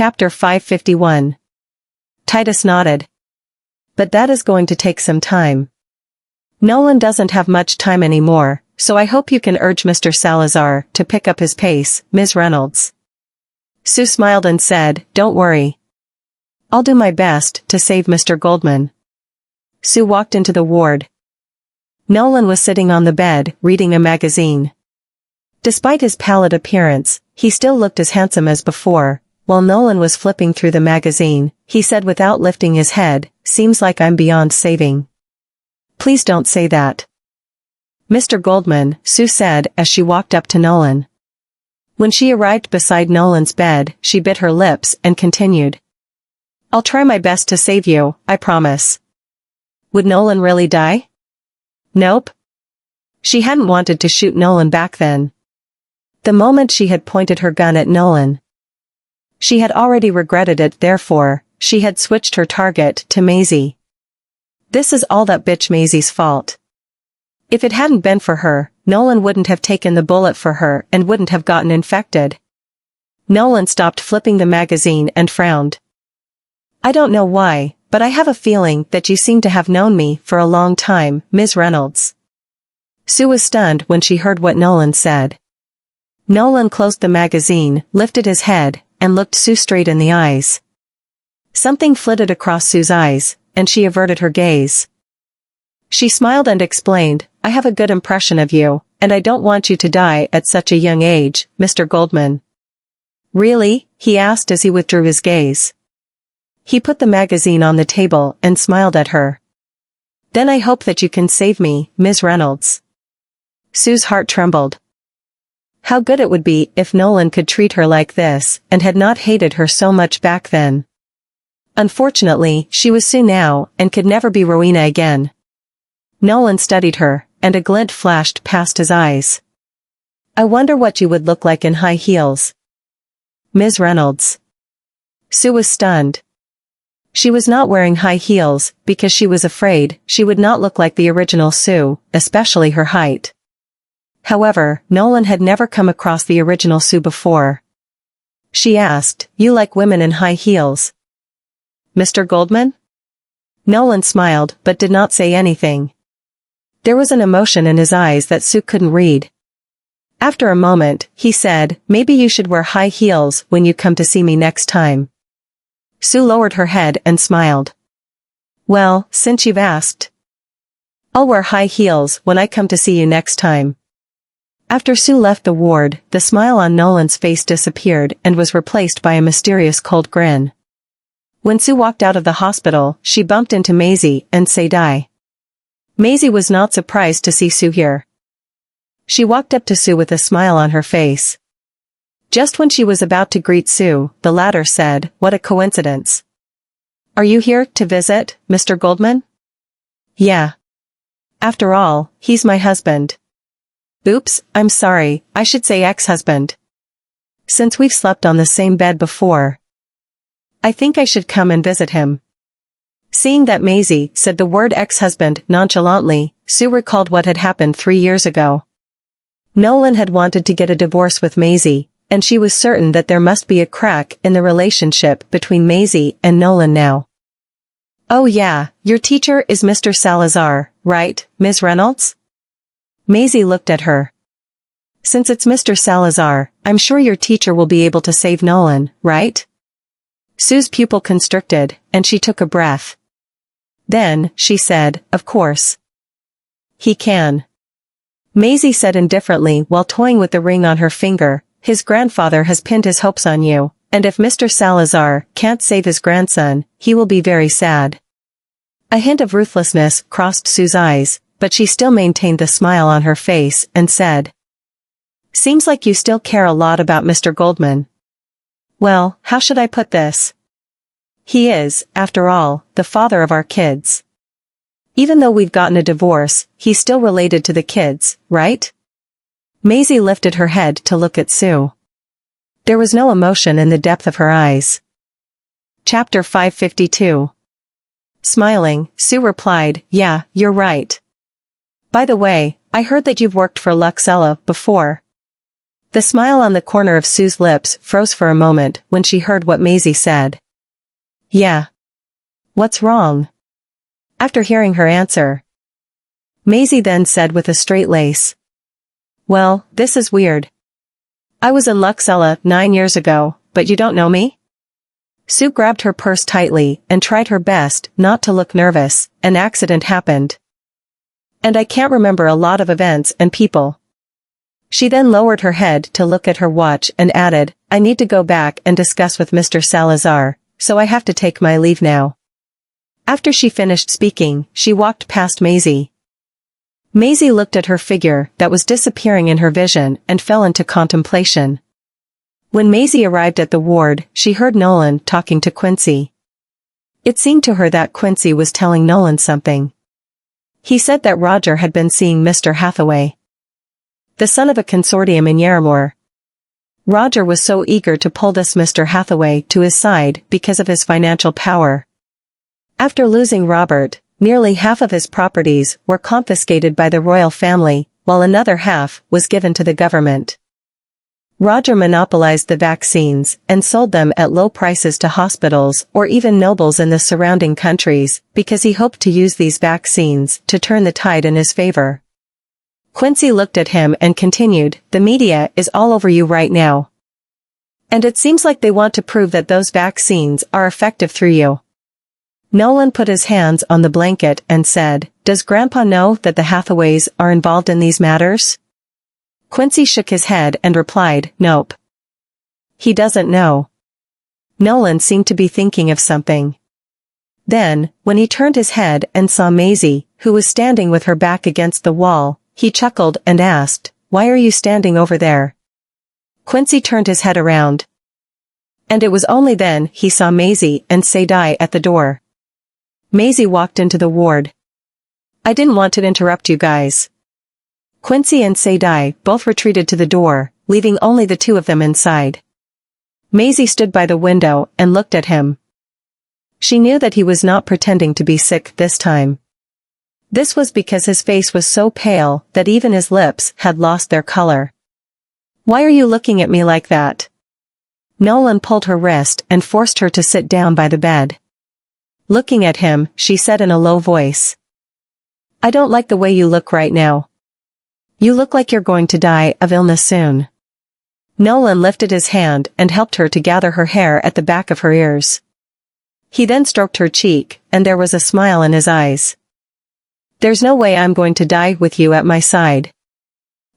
Chapter 551. Titus nodded. But that is going to take some time. Nolan doesn't have much time anymore, so I hope you can urge Mr. Salazar to pick up his pace, Ms. Reynolds. Sue smiled and said, "Don't worry. I'll do my best to save Mr. Goldman." Sue walked into the ward. Nolan was sitting on the bed, reading a magazine. Despite his pallid appearance, he still looked as handsome as before. While Nolan was flipping through the magazine, he said without lifting his head, "Seems like I'm beyond saving." "Please don't say that, Mr. Goldman," Sue said as she walked up to Nolan. When she arrived beside Nolan's bed, she bit her lips and continued, "I'll try my best to save you, I promise." Would Nolan really die? Nope. She hadn't wanted to shoot Nolan back then. The moment she had pointed her gun at Nolan, she had already regretted it. Therefore, she had switched her target to Maisie. This is all that bitch Maisie's fault. If it hadn't been for her, Nolan wouldn't have taken the bullet for her and wouldn't have gotten infected. Nolan stopped flipping the magazine and frowned. "I don't know why, but I have a feeling that you seem to have known me for a long time, Ms. Reynolds." Sue was stunned when she heard what Nolan said. Nolan closed the magazine, lifted his head, and looked Sue straight in the eyes. Something flitted across Sue's eyes, and she averted her gaze. She smiled and explained, "I have a good impression of you, and I don't want you to die at such a young age, Mr. Goldman." "Really?" he asked as he withdrew his gaze. He put the magazine on the table and smiled at her. "Then I hope that you can save me, Ms. Reynolds." Sue's heart trembled. How good it would be if Nolan could treat her like this and had not hated her so much back then. Unfortunately, she was Sue now and could never be Rowena again. Nolan studied her, and a glint flashed past his eyes. "I wonder what you would look like in high heels, Ms. Reynolds." Sue was stunned. She was not wearing high heels because she was afraid she would not look like the original Sue, especially her height. However, Nolan had never come across the original Sue before. She asked, "You like women in high heels, Mr. Goldman?" Nolan smiled but did not say anything. There was an emotion in his eyes that Sue couldn't read. After a moment, he said, "Maybe you should wear high heels when you come to see me next time." Sue lowered her head and smiled. "Well, since you've asked, I'll wear high heels when I come to see you next time." After Sue left the ward, the smile on Nolan's face disappeared and was replaced by a mysterious cold grin. When Sue walked out of the hospital, she bumped into Maisie and said hi. Maisie was not surprised to see Sue here. She walked up to Sue with a smile on her face. Just when she was about to greet Sue, the latter said, "What a coincidence. Are you here to visit, Mr. Goldman?" "Yeah. After all, he's my husband." "Oops, I'm sorry, I should say ex-husband. Since we've slept on the same bed before, I think I should come and visit him." Seeing that Maisie said the word ex-husband nonchalantly, Sue recalled what had happened 3 years ago. Nolan had wanted to get a divorce with Maisie, and she was certain that there must be a crack in the relationship between Maisie and Nolan now. "Oh yeah, your teacher is Mr. Salazar, right, Ms. Reynolds?" Maisie looked at her. "Since it's Mr. Salazar, I'm sure your teacher will be able to save Nolan, right?" Sue's pupil constricted, and she took a breath. Then, she said, "Of course. He can." Maisie said indifferently while toying with the ring on her finger, "His grandfather has pinned his hopes on you, and if Mr. Salazar can't save his grandson, he will be very sad." A hint of ruthlessness crossed Sue's eyes, but she still maintained the smile on her face and said, "Seems like you still care a lot about Mr. Goldman. Well, how should I put this? He is, after all, the father of our kids. Even though we've gotten a divorce, he's still related to the kids, right?" Maisie lifted her head to look at Sue. There was no emotion in the depth of her eyes. Chapter 552. Smiling, Sue replied, "Yeah, you're right. By the way, I heard that you've worked for Luxella before." The smile on the corner of Sue's lips froze for a moment when she heard what Maisie said. Yeah. What's wrong? After hearing her answer, Maisie then said with a straight lace. Well, this is weird. I was in Luxella 9 years ago, but you don't know me? Sue grabbed her purse tightly and tried her best not to look nervous. An accident happened. And I can't remember a lot of events and people. She then lowered her head to look at her watch and added, I need to go back and discuss with Mr. Salazar, so I have to take my leave now. After she finished speaking, she walked past Maisie. Maisie looked at her figure that was disappearing in her vision and fell into contemplation. When Maisie arrived at the ward, she heard Nolan talking to Quincy. It seemed to her that Quincy was telling Nolan something. He said that Roger had been seeing Mr. Hathaway, the son of a consortium in Yarramore. Roger was so eager to pull this Mr. Hathaway to his side because of his financial power. After losing Robert, nearly half of his properties were confiscated by the royal family, while another half was given to the government. Roger monopolized the vaccines and sold them at low prices to hospitals or even nobles in the surrounding countries because he hoped to use these vaccines to turn the tide in his favor. Quincy looked at him and continued, the media is all over you right now. And it seems like they want to prove that those vaccines are effective through you. Nolan put his hands on the blanket and said, does Grandpa know that the Hathaways are involved in these matters? Quincy shook his head and replied, nope. He doesn't know. Nolan seemed to be thinking of something. Then, when he turned his head and saw Maisie, who was standing with her back against the wall, he chuckled and asked, why are you standing over there? Quincy turned his head around. And it was only then he saw Maisie and Sadie at the door. Maisie walked into the ward. I didn't want to interrupt you guys. Quincy and Sadie both retreated to the door, leaving only the two of them inside. Maisie stood by the window and looked at him. She knew that he was not pretending to be sick this time. This was because his face was so pale that even his lips had lost their color. Why are you looking at me like that? Nolan pulled her wrist and forced her to sit down by the bed. Looking at him, she said in a low voice. I don't like the way you look right now. You look like you're going to die of illness soon. Nolan lifted his hand and helped her to gather her hair at the back of her ears. He then stroked her cheek, and there was a smile in his eyes. There's no way I'm going to die with you at my side.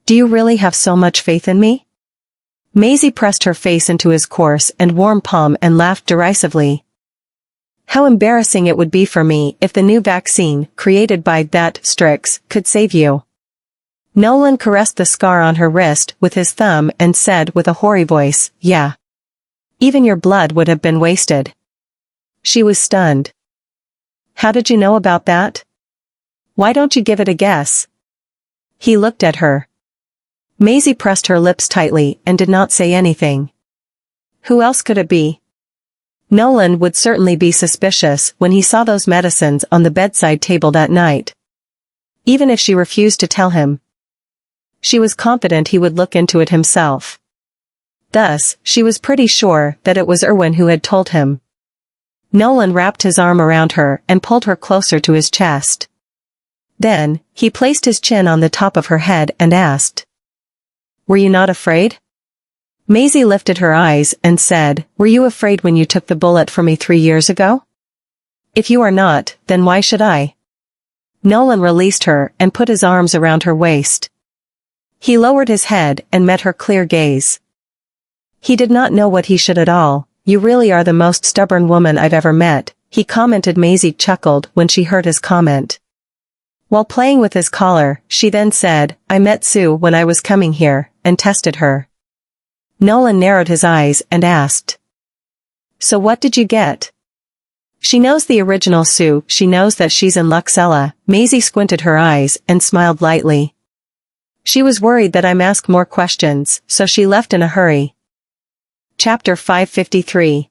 Do you really have so much faith in me? Maisie pressed her face into his coarse and warm palm and laughed derisively. How embarrassing it would be for me if the new vaccine, created by that Strix, could save you. Nolan caressed the scar on her wrist with his thumb and said with a hoary voice, yeah. Even your blood would have been wasted. She was stunned. How did you know about that? Why don't you give it a guess? He looked at her. Maisie pressed her lips tightly and did not say anything. Who else could it be? Nolan would certainly be suspicious when he saw those medicines on the bedside table that night. Even if she refused to tell him, she was confident he would look into it himself. Thus, she was pretty sure that it was Erwin who had told him. Nolan wrapped his arm around her and pulled her closer to his chest. Then, he placed his chin on the top of her head and asked, were you not afraid? Maisie lifted her eyes and said, were you afraid when you took the bullet for me 3 years ago? If you are not, then why should I? Nolan released her and put his arms around her waist. He lowered his head and met her clear gaze. He did not know what he should at all. You really are the most stubborn woman I've ever met, he commented. Maisie chuckled when she heard his comment. While playing with his collar, she then said, I met Sue when I was coming here, and tested her. Nolan narrowed his eyes and asked, so what did you get? She knows the original Sue. She knows that she's in Luxella. Maisie squinted her eyes and smiled lightly. She was worried that I'm asked more questions, so she left in a hurry. Chapter 553.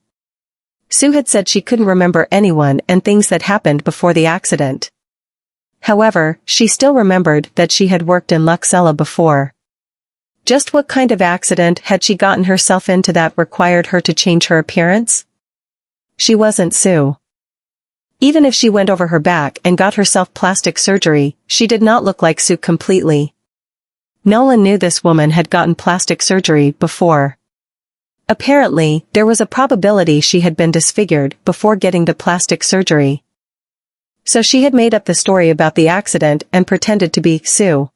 Sue had said she couldn't remember anyone and things that happened before the accident. However, she still remembered that she had worked in Luxella before. Just what kind of accident had she gotten herself into that required her to change her appearance? She wasn't Sue. Even if she went over her back and got herself plastic surgery, she did not look like Sue completely. Nolan knew this woman had gotten plastic surgery before. Apparently, there was a probability she had been disfigured before getting the plastic surgery. So she had made up the story about the accident and pretended to be Sue.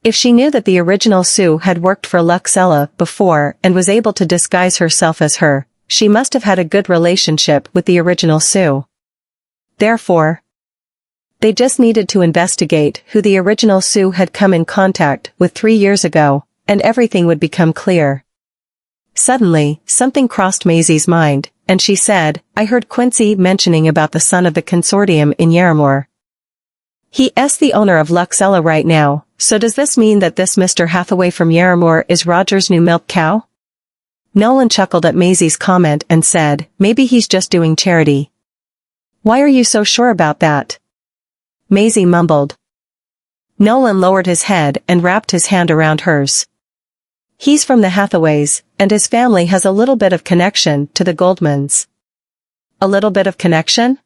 If she knew that the original Sue had worked for Luxella before and was able to disguise herself as her, she must have had a good relationship with the original Sue. Therefore, they just needed to investigate who the original Sue had come in contact with 3 years ago, and everything would become clear. Suddenly, something crossed Maisie's mind, and she said, I heard Quincy mentioning about the son of the consortium in Yarramore. He's the owner of Luxella right now, so does this mean that this Mr. Hathaway from Yarramore is Roger's new milk cow? Nolan chuckled at Maisie's comment and said, maybe he's just doing charity. Why are you so sure about that? Maisie mumbled. Nolan lowered his head and wrapped his hand around hers. He's from the Hathaways, and his family has a little bit of connection to the Goldmans. A little bit of connection?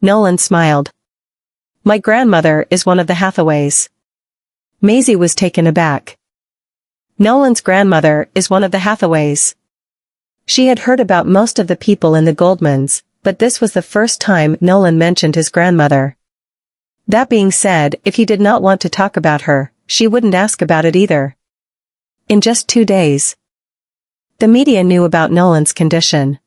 Nolan smiled. My grandmother is one of the Hathaways. Maisie was taken aback. Nolan's grandmother is one of the Hathaways. She had heard about most of the people in the Goldmans, but this was the first time Nolan mentioned his grandmother. That being said, if he did not want to talk about her, she wouldn't ask about it either. In just 2 days, the media knew about Nolan's condition.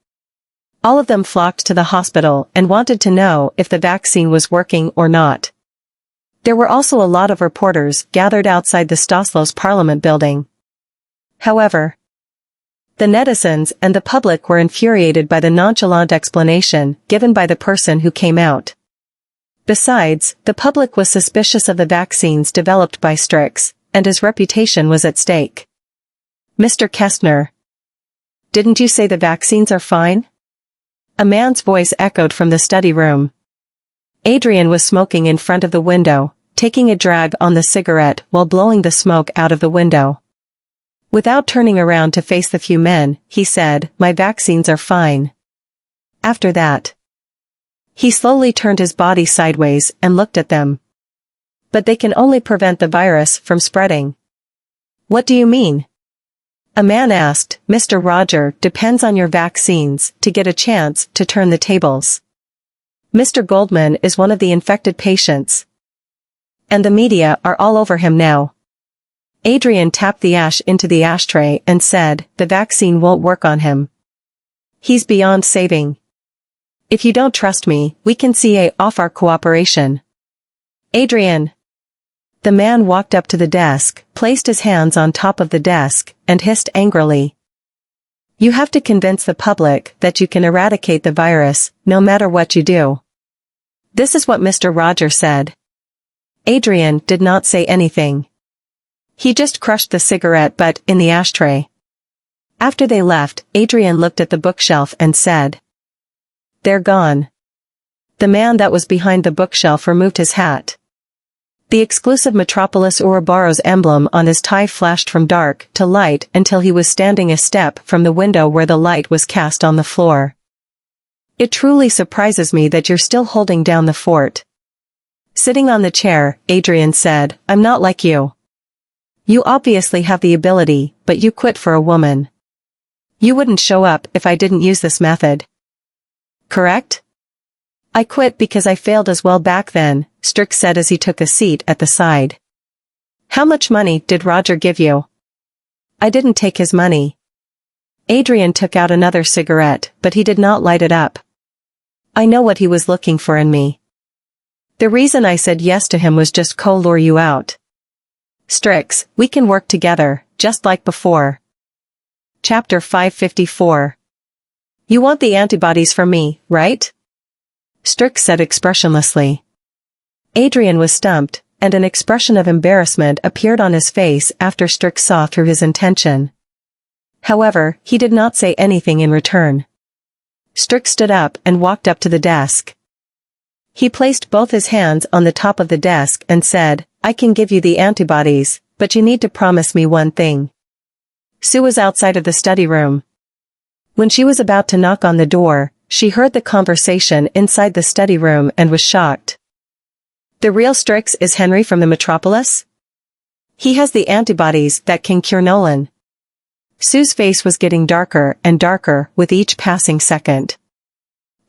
All of them flocked to the hospital and wanted to know if the vaccine was working or not. There were also a lot of reporters gathered outside the Stoslos Parliament building. However, the netizens and the public were infuriated by the nonchalant explanation given by the person who came out. Besides, the public was suspicious of the vaccines developed by Strix, and his reputation was at stake. Mr. Kestner, didn't you say the vaccines are fine? A man's voice echoed from the study room. Adrian was smoking in front of the window, taking a drag on the cigarette while blowing the smoke out of the window. Without turning around to face the few men, he said, my vaccines are fine. After that, he slowly turned his body sideways and looked at them. But they can only prevent the virus from spreading. What do you mean? A man asked. Mr. Roger depends on your vaccines to get a chance to turn the tables. Mr. Goldman is one of the infected patients. And the media are all over him now. Adrian tapped the ash into the ashtray and said, the vaccine won't work on him. He's beyond saving. If you don't trust me, we can CA off our cooperation. Adrian. The man walked up to the desk, placed his hands on top of the desk, and hissed angrily. You have to convince the public that you can eradicate the virus, no matter what you do. This is what Mr. Roger said. Adrian did not say anything. He just crushed the cigarette butt in the ashtray. After they left, Adrian looked at the bookshelf and said, they're gone. The man that was behind the bookshelf removed his hat. The exclusive Metropolis Ouroboros emblem on his tie flashed from dark to light until he was standing a step from the window where the light was cast on the floor. It truly surprises me that you're still holding down the fort. Sitting on the chair, Adrian said, I'm not like you. You obviously have the ability, but you quit for a woman. You wouldn't show up if I didn't use this method. Correct? I quit because I failed as well back then, Strix said as he took a seat at the side. How much money did Roger give you? I didn't take his money. Adrian took out another cigarette, but he did not light it up. I know what he was looking for in me. The reason I said yes to him was just to lure you out. Strix, we can work together, just like before. Chapter 554. You want the antibodies from me, right? Strix said expressionlessly. Adrian was stumped, and an expression of embarrassment appeared on his face after Strix saw through his intention. However, he did not say anything in return. Strix stood up and walked up to the desk. He placed both his hands on the top of the desk and said, I can give you the antibodies, but you need to promise me one thing. Sue was outside of the study room. When she was about to knock on the door, she heard the conversation inside the study room and was shocked. The real Strix is Henry from the Metropolis? He has the antibodies that can cure Nolan. Sue's face was getting darker and darker with each passing second.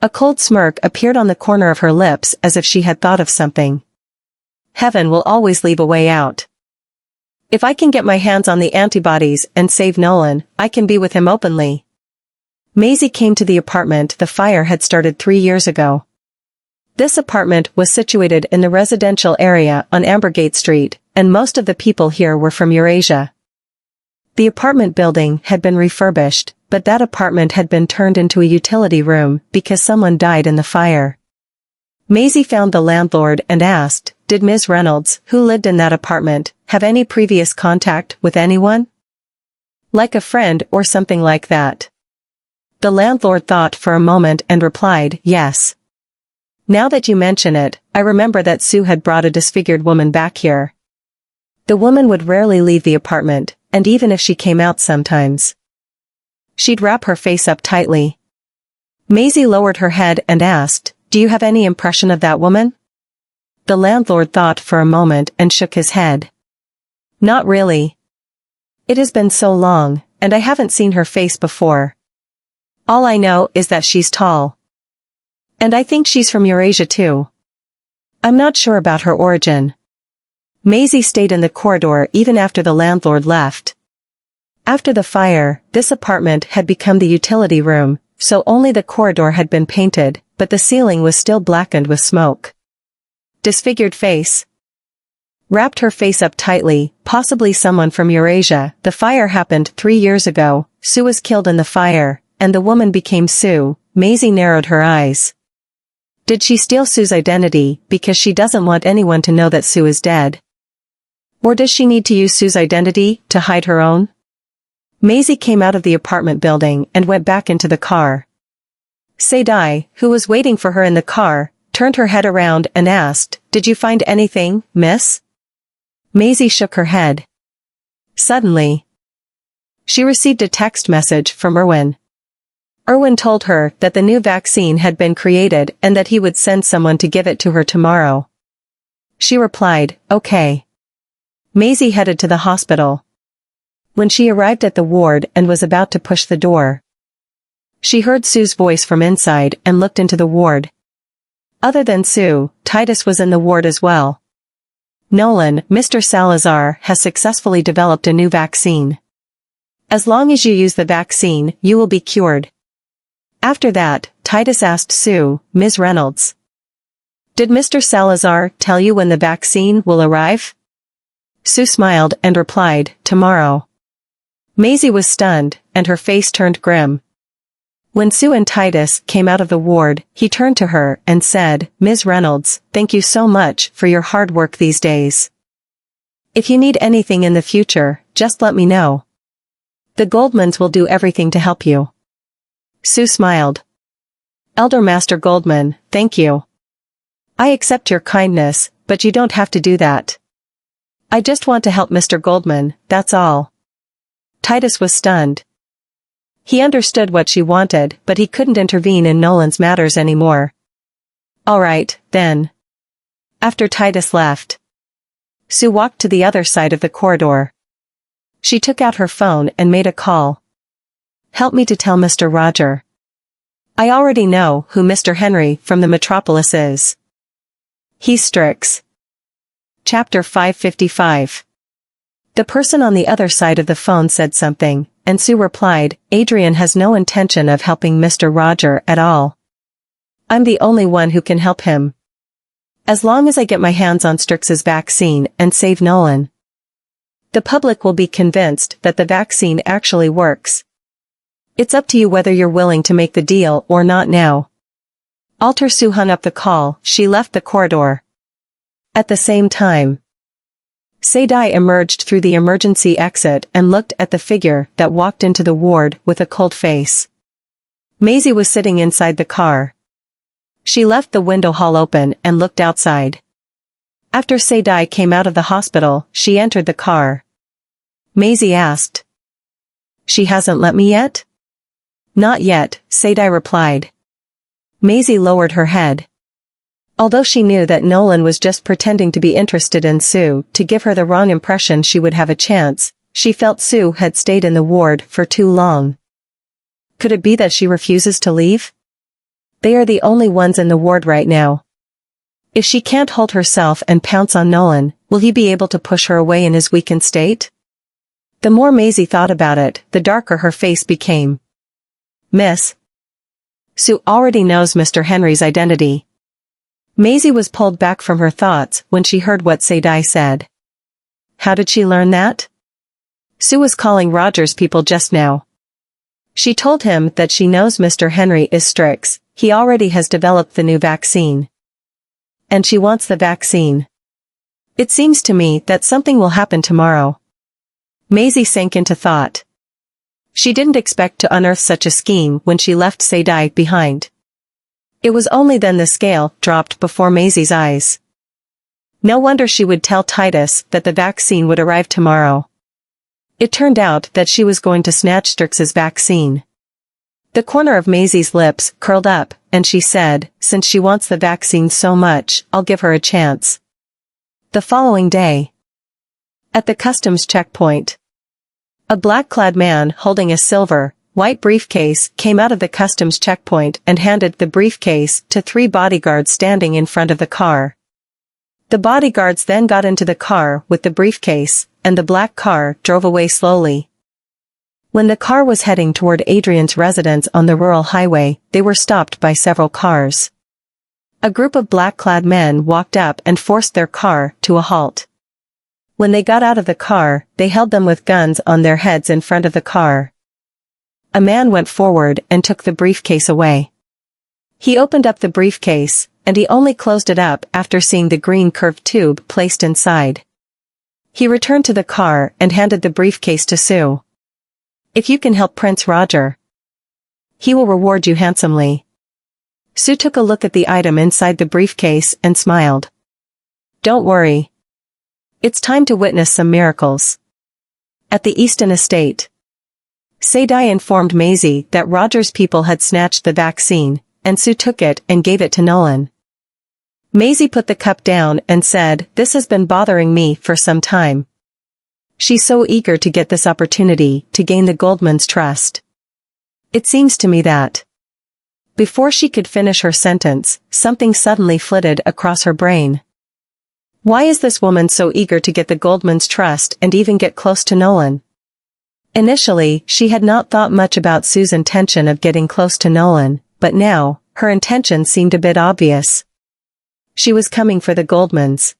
A cold smirk appeared on the corner of her lips as if she had thought of something. Heaven will always leave a way out. If I can get my hands on the antibodies and save Nolan, I can be with him openly. Maisie came to the apartment the fire had started 3 years ago. This apartment was situated in the residential area on Ambergate Street, and most of the people here were from Eurasia. The apartment building had been refurbished, but that apartment had been turned into a utility room because someone died in the fire. Maisie found the landlord and asked, did Ms. Reynolds, who lived in that apartment, have any previous contact with anyone? Like a friend or something like that. The landlord thought for a moment and replied, yes. Now that you mention it, I remember that Sue had brought a disfigured woman back here. The woman would rarely leave the apartment, and even if she came out sometimes, she'd wrap her face up tightly. Maisie lowered her head and asked, do you have any impression of that woman? The landlord thought for a moment and shook his head. Not really. It has been so long, and I haven't seen her face before. All I know is that she's tall. And I think she's from Eurasia too. I'm not sure about her origin. Maisie stayed in the corridor even after the landlord left. After the fire, this apartment had become the utility room, so only the corridor had been painted, but the ceiling was still blackened with smoke. Disfigured face. Wrapped her face up tightly, possibly someone from Eurasia. The fire happened 3 years ago, Sue was killed in the fire, and the woman became Sue. Maisie narrowed her eyes. Did she steal Sue's identity because she doesn't want anyone to know that Sue is dead? Or does she need to use Sue's identity to hide her own? Maisie came out of the apartment building and went back into the car. Sadai, who was waiting for her in the car, turned her head around and asked, did you find anything, miss? Maisie shook her head. Suddenly, she received a text message from Erwin. Erwin told her that the new vaccine had been created and that he would send someone to give it to her tomorrow. She replied, okay. Maisie headed to the hospital. When she arrived at the ward and was about to push the door, she heard Sue's voice from inside and looked into the ward. Other than Sue, Titus was in the ward as well. Nolan, Mr. Salazar has successfully developed a new vaccine. As long as you use the vaccine, you will be cured. After that, Titus asked Sue, Ms. Reynolds, did Mr. Salazar tell you when the vaccine will arrive? Sue smiled and replied, tomorrow. Maisie was stunned, and her face turned grim. When Sue and Titus came out of the ward, he turned to her and said, Ms. Reynolds, thank you so much for your hard work these days. If you need anything in the future, just let me know. The Goldmans will do everything to help you. Sue smiled. Elder Master Goldman, thank you. I accept your kindness, but you don't have to do that. I just want to help Mr. Goldman, that's all. Titus was stunned. He understood what she wanted, but he couldn't intervene in Nolan's matters anymore. All right, then. After Titus left, Sue walked to the other side of the corridor. She took out her phone and made a call. Help me to tell Mr. Roger. I already know who Mr. Henry from the Metropolis is. He's Strix. Chapter 555. The person on the other side of the phone said something, and Sue replied, Adrian has no intention of helping Mr. Roger at all. I'm the only one who can help him. As long as I get my hands on Strix's vaccine and save Nolan, the public will be convinced that the vaccine actually works. It's up to you whether you're willing to make the deal or not now. After Sue hung up the call, she left the corridor. At the same time, Sadai emerged through the emergency exit and looked at the figure that walked into the ward with a cold face. Maisie was sitting inside the car. She left the window hall open and looked outside. After Sadai came out of the hospital, she entered the car. Maisie asked. She hasn't let me yet? Not yet, Sadai replied. Maisie lowered her head. Although she knew that Nolan was just pretending to be interested in Sue to give her the wrong impression she would have a chance, she felt Sue had stayed in the ward for too long. Could it be that she refuses to leave? They are the only ones in the ward right now. If she can't hold herself and pounce on Nolan, will he be able to push her away in his weakened state? The more Maisie thought about it, the darker her face became. Miss. Sue already knows Mr. Henry's identity. Maisie was pulled back from her thoughts when she heard what Sadai said. How did she learn that? Sue was calling Roger's people just now. She told him that she knows Mr. Henry is Strix, he already has developed the new vaccine. And she wants the vaccine. It seems to me that something will happen tomorrow. Maisie sank into thought. She didn't expect to unearth such a scheme when she left Sadai behind. It was only then the scale dropped before Maisie's eyes. No wonder she would tell Titus that the vaccine would arrive tomorrow. It turned out that she was going to snatch Strix's vaccine. The corner of Maisie's lips curled up, and she said, since she wants the vaccine so much, I'll give her a chance. The following day. At the customs checkpoint. A black-clad man holding a silver, white briefcase came out of the customs checkpoint and handed the briefcase to 3 bodyguards standing in front of the car. The bodyguards then got into the car with the briefcase, and the black car drove away slowly. When the car was heading toward Adrian's residence on the rural highway, they were stopped by several cars. A group of black-clad men walked up and forced their car to a halt. When they got out of the car, they held them with guns on their heads in front of the car. A man went forward and took the briefcase away. He opened up the briefcase, and he only closed it up after seeing the green curved tube placed inside. He returned to the car and handed the briefcase to Sue. If you can help Prince Roger, he will reward you handsomely. Sue took a look at the item inside the briefcase and smiled. Don't worry. It's time to witness some miracles. At the Easton estate. Sadai informed Maisie that Roger's people had snatched the vaccine, and Sue took it and gave it to Nolan. Maisie put the cup down and said, this has been bothering me for some time. She's so eager to get this opportunity to gain the Goldman's trust. It seems to me that. Before she could finish her sentence, something suddenly flitted across her brain. Why is this woman so eager to get the Goldman's trust and even get close to Nolan? Initially, she had not thought much about Sue's intention of getting close to Nolan, but now, her intention seemed a bit obvious. She was coming for the Goldmans.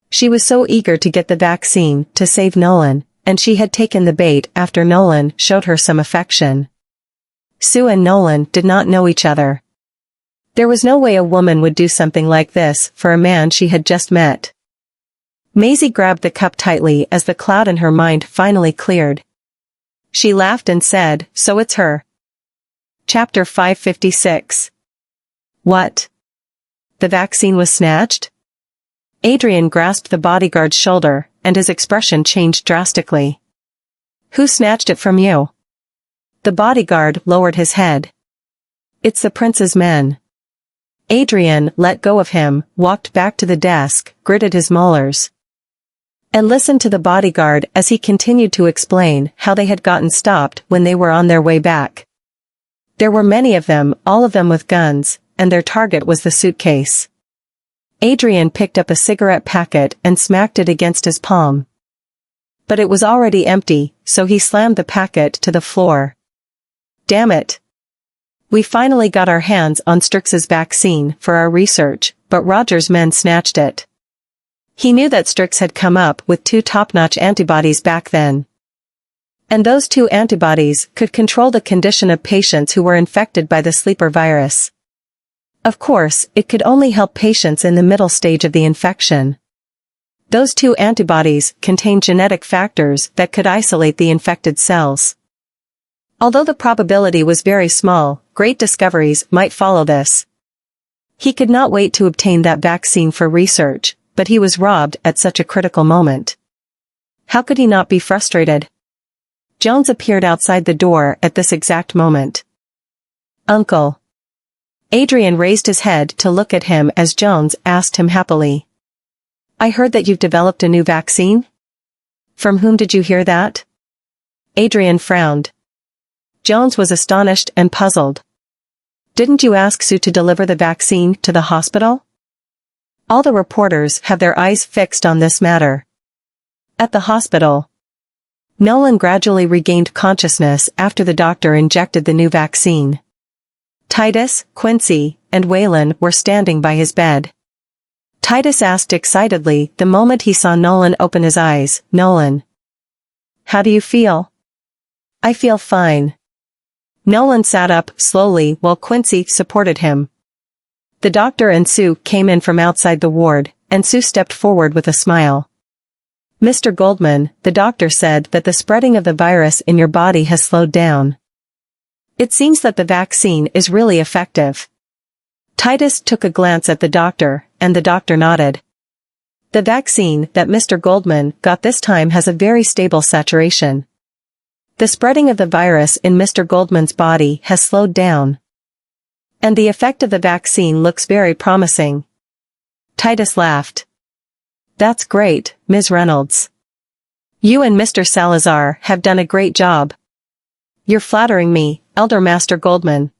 She was so eager to get the vaccine to save Nolan, and she had taken the bait after Nolan showed her some affection. Sue and Nolan did not know each other. There was no way a woman would do something like this for a man she had just met. Maisie grabbed the cup tightly as the cloud in her mind finally cleared. She laughed and said, so it's her. Chapter 556. What? The vaccine was snatched? Adrian grasped the bodyguard's shoulder, and his expression changed drastically. Who snatched it from you? The bodyguard lowered his head. It's the prince's men. Adrian let go of him, walked back to the desk, gritted his molars, and listened to the bodyguard as he continued to explain how they had gotten stopped when they were on their way back. There were many of them, all of them with guns, and their target was the suitcase. Adrian picked up a cigarette packet and smacked it against his palm. But it was already empty, so he slammed the packet to the floor. Damn it. We finally got our hands on Strix's vaccine for our research, but Roger's men snatched it. He knew that Strix had come up with 2 top-notch antibodies back then. And those 2 antibodies could control the condition of patients who were infected by the sleeper virus. Of course, it could only help patients in the middle stage of the infection. Those 2 antibodies contained genetic factors that could isolate the infected cells. Although the probability was very small, great discoveries might follow this. He could not wait to obtain that vaccine for research, but he was robbed at such a critical moment. How could he not be frustrated? Jones appeared outside the door at this exact moment. "Uncle." Adrian raised his head to look at him as Jones asked him happily. "I heard that you've developed a new vaccine?" "From whom did you hear that?" Adrian frowned. Jones was astonished and puzzled. "Didn't you ask Sue to deliver the vaccine to the hospital?" All the reporters have their eyes fixed on this matter. At the hospital, Nolan gradually regained consciousness after the doctor injected the new vaccine. Titus, Quincy, and Waylon were standing by his bed. Titus asked excitedly the moment he saw Nolan open his eyes, "Nolan, how do you feel?" "I feel fine." Nolan sat up slowly while Quincy supported him. The doctor and Sue came in from outside the ward, and Sue stepped forward with a smile. "Mr. Goldman, the doctor said that the spreading of the virus in your body has slowed down. It seems that the vaccine is really effective." Titus took a glance at the doctor, and the doctor nodded. "The vaccine that Mr. Goldman got this time has a very stable saturation. The spreading of the virus in Mr. Goldman's body has slowed down. And the effect of the vaccine looks very promising." Titus laughed. "That's great, Ms. Reynolds. You and Mr. Salazar have done a great job." "You're flattering me, Elder Master Goldman."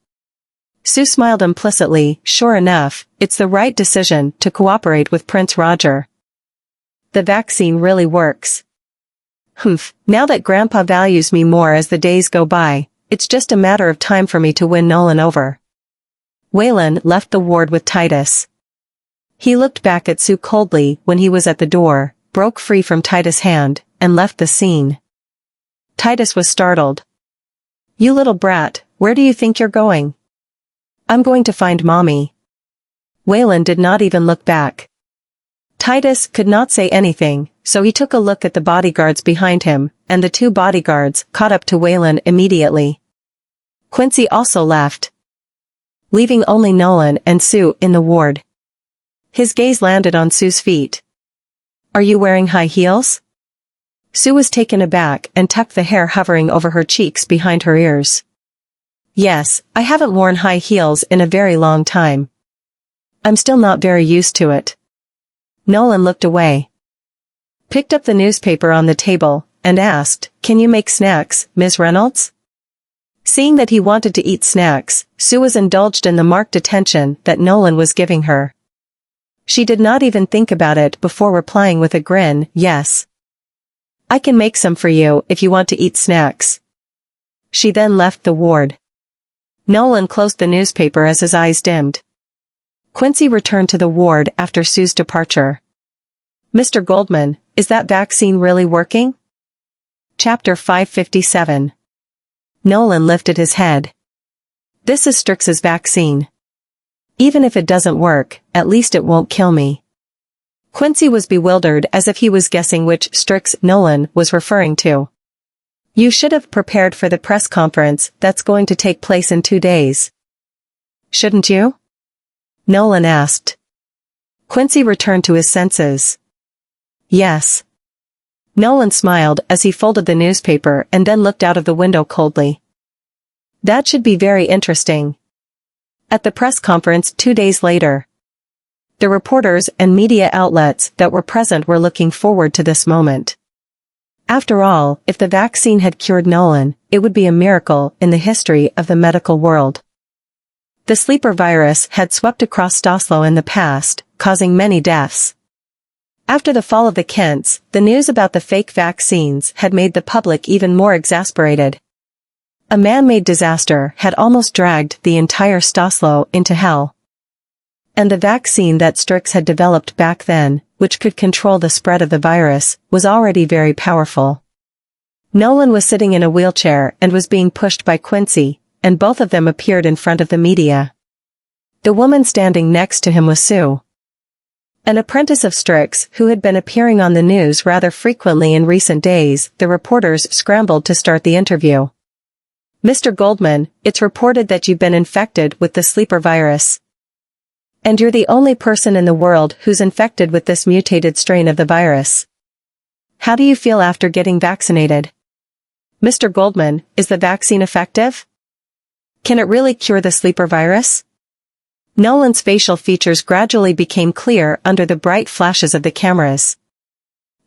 Sue smiled implicitly. "Sure enough, it's the right decision to cooperate with Prince Roger. The vaccine really works." "Humph, now that Grandpa values me more as the days go by, it's just a matter of time for me to win Nolan over." Waylon left the ward with Titus. He looked back at Sue coldly when he was at the door, broke free from Titus' hand, and left the scene. Titus was startled. "You little brat, where do you think you're going?" "I'm going to find Mommy." Waylon did not even look back. Titus could not say anything, so he took a look at the bodyguards behind him, and the two bodyguards caught up to Waylon immediately. Quincy also left, leaving only Nolan and Sue in the ward. His gaze landed on Sue's feet. "Are you wearing high heels?" Sue was taken aback and tucked the hair hovering over her cheeks behind her ears. "Yes, I haven't worn high heels in a very long time. I'm still not very used to it." Nolan looked away, picked up the newspaper on the table, and asked, "Can you make snacks, Ms. Reynolds?" Seeing that he wanted to eat snacks, Sue was indulged in the marked attention that Nolan was giving her. She did not even think about it before replying with a grin, "Yes. I can make some for you if you want to eat snacks." She then left the ward. Nolan closed the newspaper as his eyes dimmed. Quincy returned to the ward after Sue's departure. "Mr. Goldman, is that vaccine really working?" Chapter 557. Nolan lifted his head. "This is Strix's vaccine. Even if it doesn't work, at least it won't kill me." Quincy was bewildered as if he was guessing which Strix Nolan was referring to. "You should have prepared for the press conference that's going to take place in 2 days. Shouldn't you?" Nolan asked. Quincy returned to his senses. "Yes." Nolan smiled as he folded the newspaper and then looked out of the window coldly. "That should be very interesting." At the press conference 2 days later, the reporters and media outlets that were present were looking forward to this moment. After all, if the vaccine had cured Nolan, it would be a miracle in the history of the medical world. The sleeper virus had swept across Stoslow in the past, causing many deaths. After the fall of the Kents, the news about the fake vaccines had made the public even more exasperated. A man-made disaster had almost dragged the entire Stoslow into hell. And the vaccine that Strix had developed back then, which could control the spread of the virus, was already very powerful. Nolan was sitting in a wheelchair and was being pushed by Quincy, and both of them appeared in front of the media. The woman standing next to him was Sue, an apprentice of Strix who had been appearing on the news rather frequently in recent days. The reporters scrambled to start the interview. "Mr. Goldman, it's reported that you've been infected with the sleeper virus." And you're the only person in the world who's infected with this mutated strain of the virus. How do you feel after getting vaccinated? Mr. Goldman, is the vaccine effective? Can it really cure the sleeper virus? Nolan's facial features gradually became clear under the bright flashes of the cameras.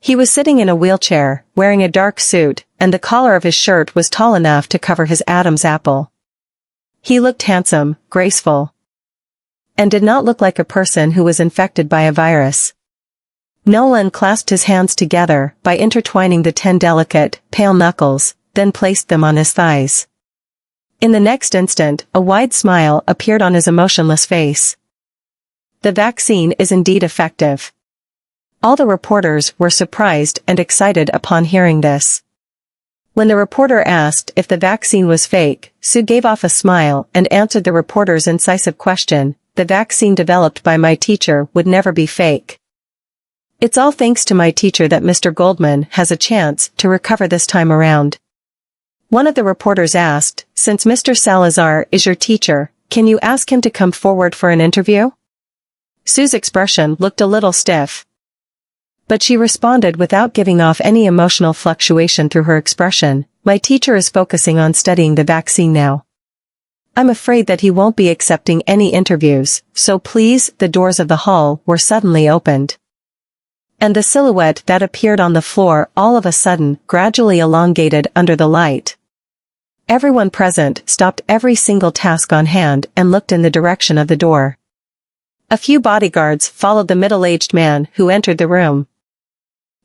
He was sitting in a wheelchair, wearing a dark suit, and the collar of his shirt was tall enough to cover his Adam's apple. He looked handsome, graceful, and did not look like a person who was infected by a virus. Nolan clasped his hands together by intertwining the 10 delicate, pale knuckles, then placed them on his thighs. In the next instant, a wide smile appeared on his emotionless face. The vaccine is indeed effective. All the reporters were surprised and excited upon hearing this. When the reporter asked if the vaccine was fake, Sue gave off a smile and answered the reporter's incisive question, "The vaccine developed by my teacher would never be fake. It's all thanks to my teacher that Mr. Goldman has a chance to recover this time around." One of the reporters asked, "Since Mr. Salazar is your teacher, can you ask him to come forward for an interview?" Sue's expression looked a little stiff, but she responded without giving off any emotional fluctuation through her expression, "My teacher is focusing on studying the vaccine now. I'm afraid that he won't be accepting any interviews, so please." The doors of the hall were suddenly opened, and the silhouette that appeared on the floor all of a sudden gradually elongated under the light. Everyone present stopped every single task on hand and looked in the direction of the door. A few bodyguards followed the middle-aged man who entered the room.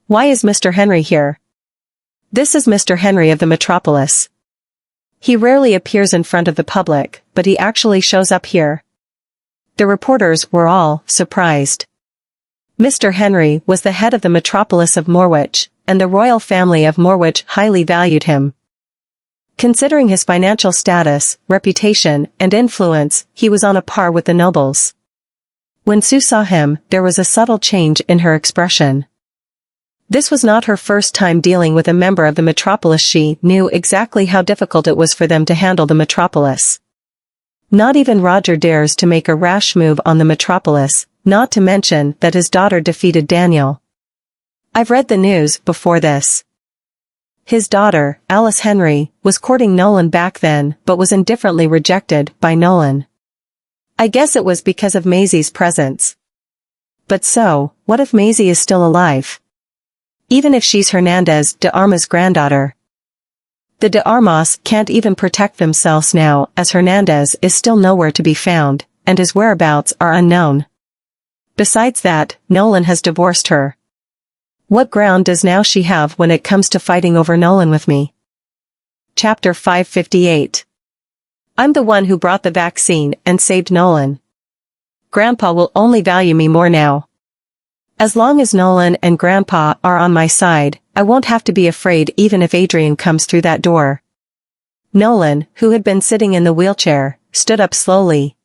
"Why is Mr. Henry here?" "This is Mr. Henry of the Metropolis. He rarely appears in front of the public, but he actually shows up here." The reporters were all surprised. Mr. Henry was the head of the Metropolis of Morwich, and the royal family of Morwich highly valued him. Considering his financial status, reputation, and influence, he was on a par with the nobles. When Sue saw him, there was a subtle change in her expression. This was not her first time dealing with a member of the Metropolis. She knew exactly how difficult it was for them to handle the Metropolis. Not even Roger dares to make a rash move on the Metropolis, not to mention that his daughter defeated Daniel. I've read the news before this. His daughter, Alice Henry, was courting Nolan back then but was indifferently rejected by Nolan. I guess it was because of Maisie's presence. But so, what if Maisie is still alive? Even if she's Hernandez de Armas' granddaughter. The de Armas can't even protect themselves now, as Hernandez is still nowhere to be found, and his whereabouts are unknown. Besides that, Nolan has divorced her. What ground does now she have when it comes to fighting over Nolan with me? Chapter 558. I'm the one who brought the vaccine and saved Nolan. Grandpa will only value me more now. As long as Nolan and Grandpa are on my side, I won't have to be afraid even if Adrian comes through that door. Nolan, who had been sitting in the wheelchair, stood up slowly.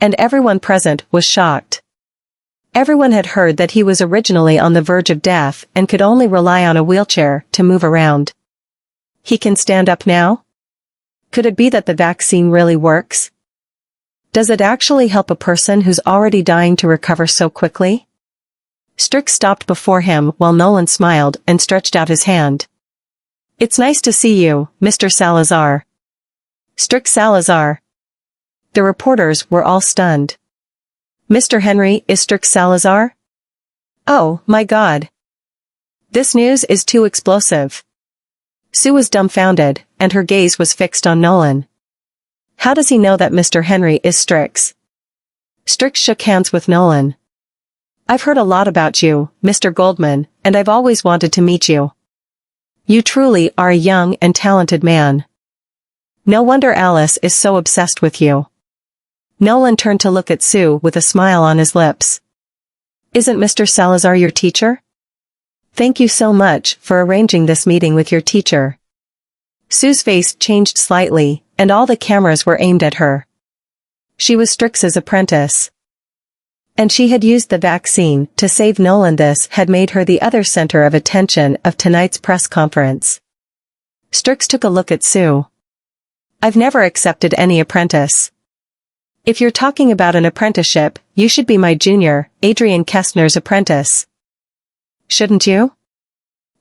And everyone present was shocked. Everyone had heard that he was originally on the verge of death and could only rely on a wheelchair to move around. He can stand up now? Could it be that the vaccine really works? Does it actually help a person who's already dying to recover so quickly? Strix stopped before him while Nolan smiled and stretched out his hand. It's nice to see you, Mr. Salazar. Strix Salazar. The reporters were all stunned. Mr. Henry is Strix Salazar? Oh, my God. This news is too explosive. Sue was dumbfounded, and her gaze was fixed on Nolan. How does he know that Mr. Henry is Strix? Strix shook hands with Nolan. I've heard a lot about you, Mr. Goldman, and I've always wanted to meet you. You truly are a young and talented man. No wonder Alice is so obsessed with you. Nolan turned to look at Sue with a smile on his lips. Isn't Mr. Salazar your teacher? Thank you so much for arranging this meeting with your teacher. Sue's face changed slightly, and all the cameras were aimed at her. She was Strix's apprentice. And she had used the vaccine to save Nolan. This had made her the other center of attention of tonight's press conference. Strix took a look at Sue. I've never accepted any apprentice. If you're talking about an apprenticeship, you should be my junior, Adrian Kestner's apprentice. Shouldn't you?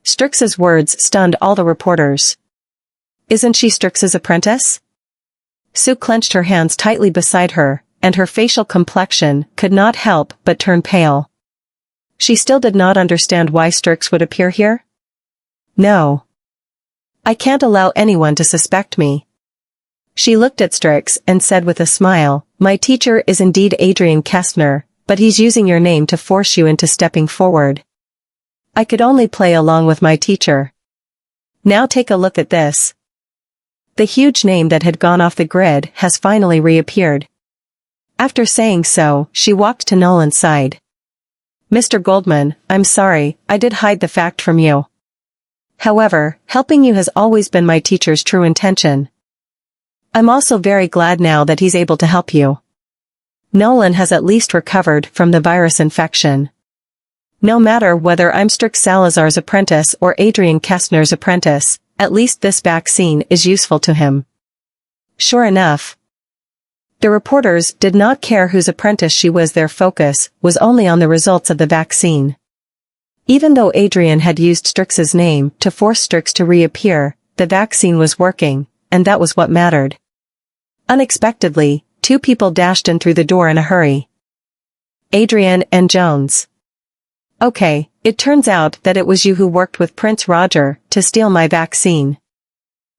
Strix's words stunned all the reporters. Isn't she Strix's apprentice? Sue clenched her hands tightly beside her, and her facial complexion could not help but turn pale. She still did not understand why Strix would appear here. No. I can't allow anyone to suspect me. She looked at Strix and said with a smile, my teacher is indeed Adrian Kestner, but he's using your name to force you into stepping forward. I could only play along with my teacher. Now take a look at this. The huge name that had gone off the grid has finally reappeared. After saying so, she walked to Nolan's side. Mr. Goldman, I'm sorry, I did hide the fact from you. However, helping you has always been my teacher's true intention. I'm also very glad now that he's able to help you. Nolan has at least recovered from the virus infection. No matter whether I'm Strix Salazar's apprentice or Adrian Kestner's apprentice, at least this vaccine is useful to him. Sure enough. The reporters did not care whose apprentice she was, their focus was only on the results of the vaccine. Even though Adrian had used Strix's name to force Strix to reappear, the vaccine was working, and that was what mattered. Unexpectedly, two people dashed in through the door in a hurry. Adrian and Jones. Okay, it turns out that it was you who worked with Prince Roger to steal my vaccine.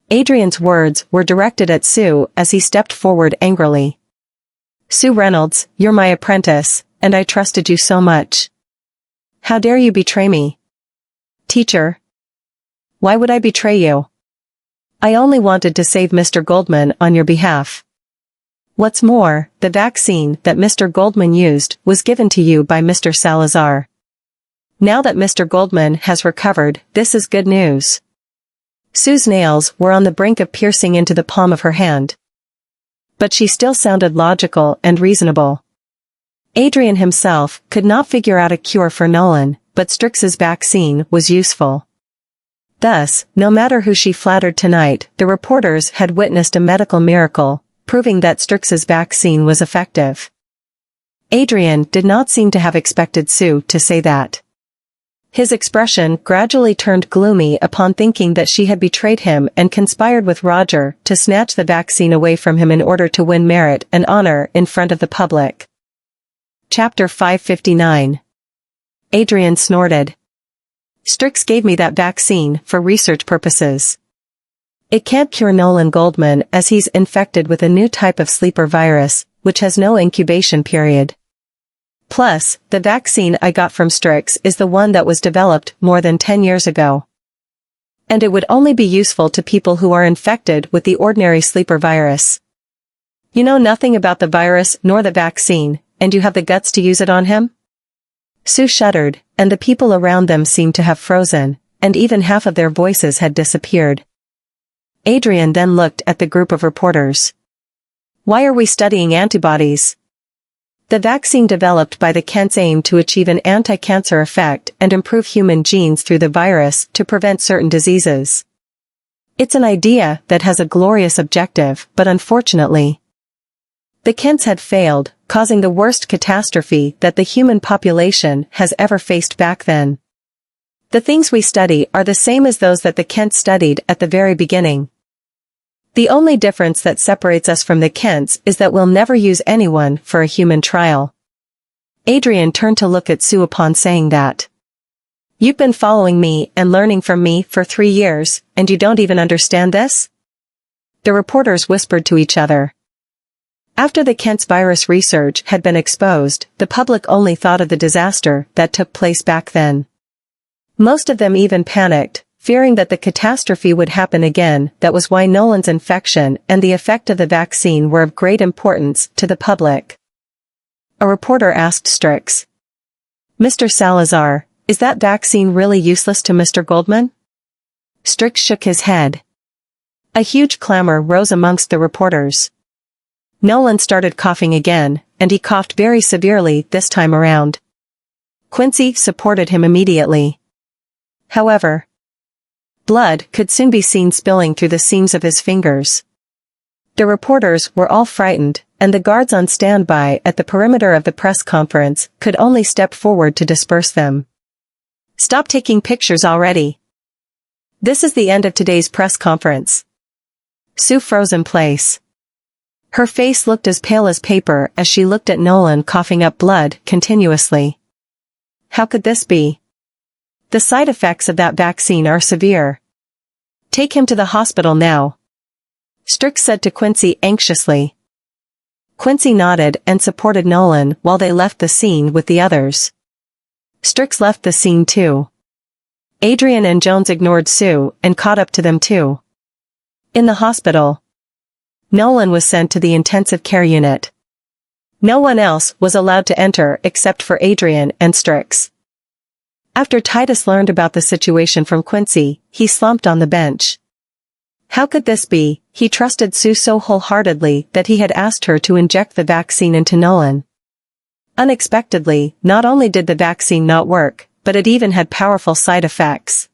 Adrian's words were directed at Sue as he stepped forward angrily. Sue Reynolds, you're my apprentice, and I trusted you so much. How dare you betray me? Teacher. Why would I betray you? I only wanted to save Mr. Goldman on your behalf. What's more, the vaccine that Mr. Goldman used was given to you by Mr. Salazar. Now that Mr. Goldman has recovered, this is good news. Sue's nails were on the brink of piercing into the palm of her hand. But she still sounded logical and reasonable. Adrian himself could not figure out a cure for Nolan, but Strix's vaccine was useful. Thus, no matter who she flattered tonight, the reporters had witnessed a medical miracle, proving that Strix's vaccine was effective. Adrian did not seem to have expected Sue to say that. His expression gradually turned gloomy upon thinking that she had betrayed him and conspired with Roger to snatch the vaccine away from him in order to win merit and honor in front of the public. Chapter 559. Adrian snorted. Strix gave me that vaccine for research purposes. It can't cure Nolan Goldman as he's infected with a new type of sleeper virus, which has no incubation period. Plus, the vaccine I got from Strix is the one that was developed more than 10 years ago. And it would only be useful to people who are infected with the ordinary sleeper virus. You know nothing about the virus nor the vaccine, and you have the guts to use it on him? Sue shuddered, and the people around them seemed to have frozen, and even half of their voices had disappeared. Adrian then looked at the group of reporters. Why are we studying antibodies? The vaccine developed by the Kents aimed to achieve an anti-cancer effect and improve human genes through the virus to prevent certain diseases. It's an idea that has a glorious objective, but unfortunately, the Kents had failed, causing the worst catastrophe that the human population has ever faced back then. The things we study are the same as those that the Kents studied at the very beginning. The only difference that separates us from the Kents is that we'll never use anyone for a human trial. Adrian turned to look at Sue upon saying that. You've been following me and learning from me for 3 years, and you don't even understand this? The reporters whispered to each other. After the Kents virus research had been exposed, the public only thought of the disaster that took place back then. Most of them even panicked, fearing that the catastrophe would happen again. That was why Nolan's infection and the effect of the vaccine were of great importance to the public. A reporter asked Strix. Mr. Salazar, is that vaccine really useless to Mr. Goldman? Strix shook his head. A huge clamor rose amongst the reporters. Nolan started coughing again, and he coughed very severely this time around. Quincy supported him immediately. However, blood could soon be seen spilling through the seams of his fingers. The reporters were all frightened, and the guards on standby at the perimeter of the press conference could only step forward to disperse them. Stop taking pictures already. This is the end of today's press conference. Sue froze in place. Her face looked as pale as paper as she looked at Nolan coughing up blood continuously. How could this be? The side effects of that vaccine are severe. Take him to the hospital now, Strix said to Quincy anxiously. Quincy nodded and supported Nolan while they left the scene with the others. Strix left the scene too. Adrian and Jones ignored Sue and caught up to them too. In the hospital, Nolan was sent to the intensive care unit. No one else was allowed to enter except for Adrian and Strix. After Titus learned about the situation from Quincy, he slumped on the bench. How could this be? He trusted Sue so wholeheartedly that he had asked her to inject the vaccine into Nolan. Unexpectedly, not only did the vaccine not work, but it even had powerful side effects.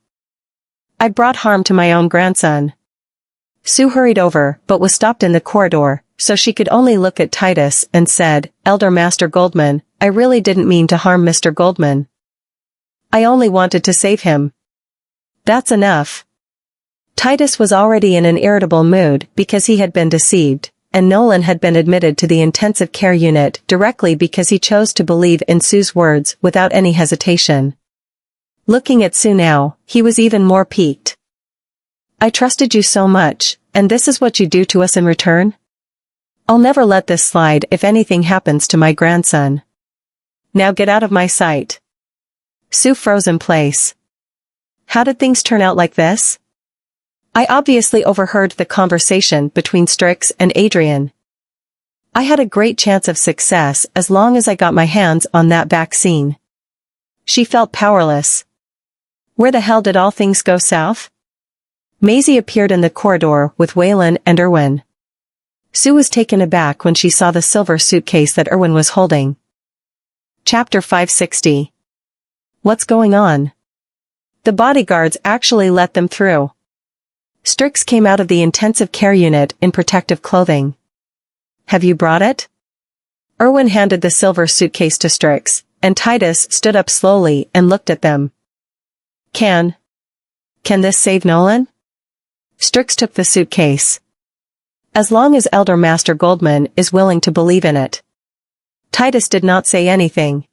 I brought harm to my own grandson. Sue hurried over but was stopped in the corridor, so she could only look at Titus and said, Elder Master Goldman, I really didn't mean to harm Mr. Goldman. I only wanted to save him. That's enough. Titus was already in an irritable mood because he had been deceived, and Nolan had been admitted to the intensive care unit directly because he chose to believe in Sue's words without any hesitation. Looking at Sue now, he was even more piqued. I trusted you so much, and this is what you do to us in return? I'll never let this slide if anything happens to my grandson. Now get out of my sight. Sue froze in place. How did things turn out like this? I obviously overheard the conversation between Strix and Adrian. I had a great chance of success as long as I got my hands on that vaccine. She felt powerless. Where the hell did all things go south? Maisie appeared in the corridor with Waylon and Erwin. Sue was taken aback when she saw the silver suitcase that Erwin was holding. Chapter 560. What's going on? The bodyguards actually let them through. Strix came out of the intensive care unit in protective clothing. Have you brought it? Erwin handed the silver suitcase to Strix, and Titus stood up slowly and looked at them. Can this save Nolan? Strix took the suitcase. As long as Elder Master Goldman is willing to believe in it. Titus did not say anything.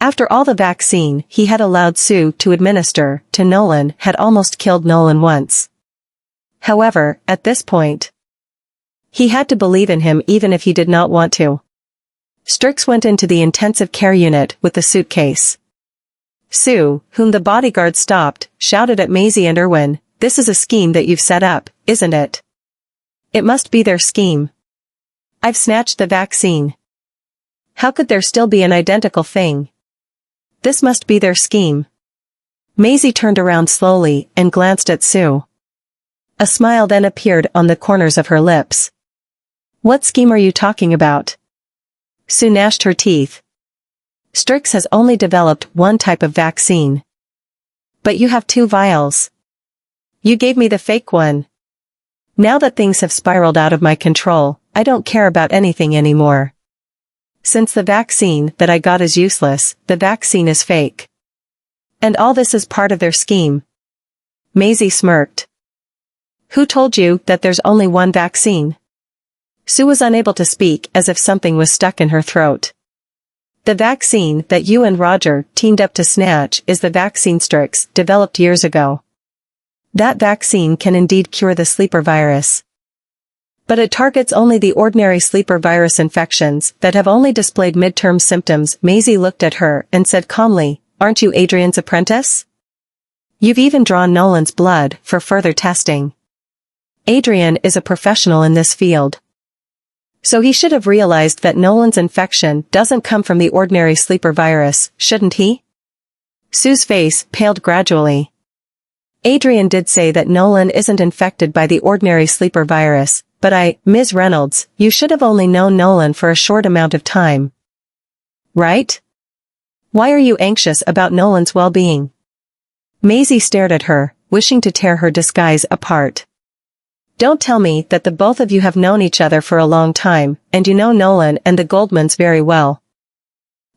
After all, the vaccine he had allowed Sue to administer to Nolan had almost killed Nolan once. However, at this point, he had to believe in him even if he did not want to. Strix went into the intensive care unit with the suitcase. Sue, whom the bodyguard stopped, shouted at Maisie and Erwin, "This is a scheme that you've set up, isn't it?" "It must be their scheme. I've snatched the vaccine. How could there still be an identical thing? This must be their scheme." Maisie turned around slowly and glanced at Sue. A smile then appeared on the corners of her lips. "What scheme are you talking about?" Sue gnashed her teeth. "Strix has only developed one type of vaccine. But you have 2 vials. You gave me the fake one. Now that things have spiraled out of my control, I don't care about anything anymore. Since the vaccine that I got is useless, the vaccine is fake. And all this is part of their scheme." Maisie smirked. "Who told you that there's only one vaccine?" Sue was unable to speak as if something was stuck in her throat. "The vaccine that you and Roger teamed up to snatch is the vaccine Strix developed years ago. That vaccine can indeed cure the sleeper virus. But it targets only the ordinary sleeper virus infections that have only displayed midterm symptoms." Maisie looked at her and said calmly, "Aren't you Adrian's apprentice? You've even drawn Nolan's blood for further testing. Adrian is a professional in this field. So he should have realized that Nolan's infection doesn't come from the ordinary sleeper virus, shouldn't he?" Sue's face paled gradually. "Adrian did say that Nolan isn't infected by the ordinary sleeper virus, but Ms. Reynolds, you should have only known Nolan for a short amount of time. Right? Why are you anxious about Nolan's well-being?" Maisie stared at her, wishing to tear her disguise apart. Don't tell me that the both of you have known each other for a long time, and you know Nolan and the Goldmans very well.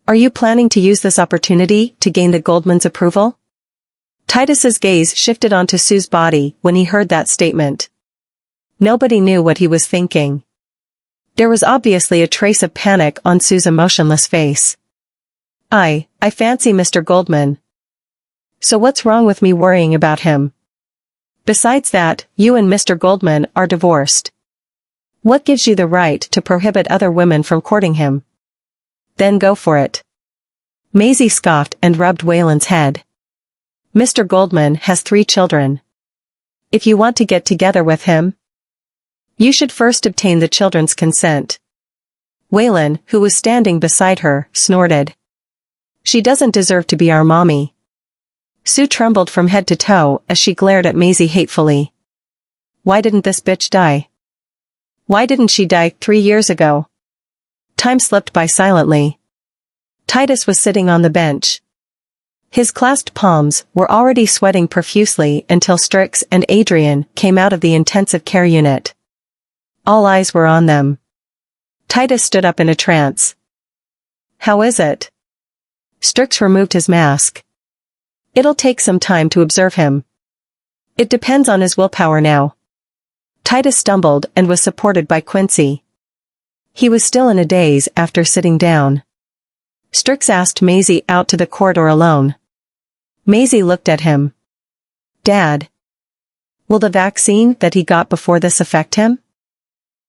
Are you planning to use this opportunity to gain the Goldmans' approval? Titus's gaze shifted onto Sue's body when he heard that statement. Nobody knew what he was thinking. There was obviously a trace of panic on Sue's emotionless face. I fancy Mr. Goldman. So what's wrong with me worrying about him? Besides that, you and Mr. Goldman are divorced. What gives you the right to prohibit other women from courting him? Then go for it. Maisie scoffed and rubbed Waylon's head. Mr. Goldman has 3 children. If you want to get together with him, you should first obtain the children's consent. Waylon, who was standing beside her, snorted. She doesn't deserve to be our mommy. Sue trembled from head to toe as she glared at Maisie hatefully. Why didn't this bitch die? Why didn't she die 3 years ago? Time slipped by silently. Titus was sitting on the bench. His clasped palms were already sweating profusely until Strix and Adrian came out of the intensive care unit. All eyes were on them. Titus stood up in a trance. How is it? Strix removed his mask. It'll take some time to observe him. It depends on his willpower now. Titus stumbled and was supported by Quincy. He was still in a daze after sitting down. Strix asked Maisie out to the corridor alone. Maisie looked at him. Dad. Will the vaccine that he got before this affect him?